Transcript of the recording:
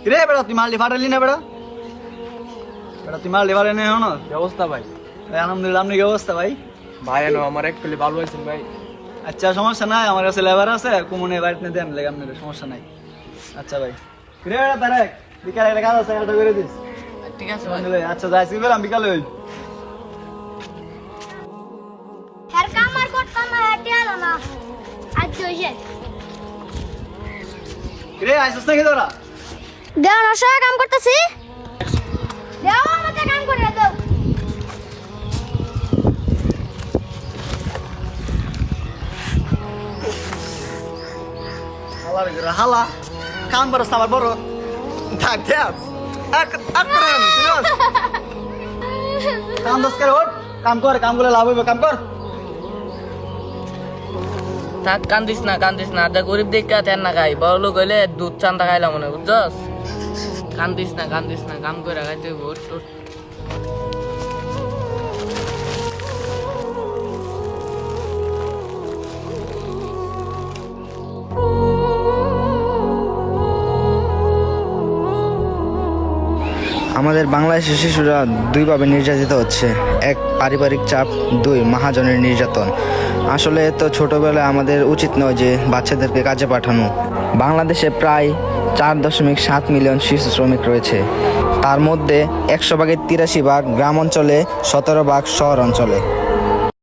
রে বেড়া তুই মালটি ফাটালি না বেড়া বেড়া তুই মালটি ফাটালি না না কি অবস্থা ভাই? আলহামদুলিল্লাহ। আপনি কি অবস্থা ভাই? ভাই এনো আমার এক প্লে ভালো হয়েছেন ভাই। আচ্ছা সমস্যা নাই, আমার কাছে লেবার আছে, কুমনে বাড়িতে দেন লেগে আপনাদের সমস্যা নাই। আচ্ছা ভাই রে বেড়া তারেক বিকালে একটা কাজ আছে, একটা করে দিস। ঠিক আছে আচ্ছা যাইছি বেরাম বিকালে ওই হ্যাঁ কাম আর করতাম না, হেঁটে আলো না আজ হয়েছে রে আইসস নাকি তোরা? দেও না সব কাম করতেছি, দেও আমাকে কাম করে দাও। হালা রে হালা কাম করছ আমার বড় থাক দেখ এক এক করে শুনছ কাম দস করে ওঠ, কাম কর, কাম করলে লাভ হইবে, কাম কর। থাক কান্দিস না আদা গরিব দেখে তেন না খাই, বড় লোক হইলে দুধ চান্দা খাইলাম মনে বুঝছস। কান্দিস না কাম করে খাইতে হইব। ওঠ, ওঠ। আমাদের বাংলাদেশের শিশুরা দুইভাবে নির্যাতিত হচ্ছে, এক পারিবারিক চাপ, দুই মহাজনের নির্যাতন। আসলে তো ছোটবেলায় আমাদের উচিত নয় যে বাচ্চাদেরকে কাজে পাঠানো। বাংলাদেশে প্রায় 4.7 মিলিয়ন শিশু শ্রমিক রয়েছে, তার মধ্যে 100 ভাগের 83 ভাগ গ্রাম অঞ্চলে, 17 ভাগ শহর অঞ্চলে।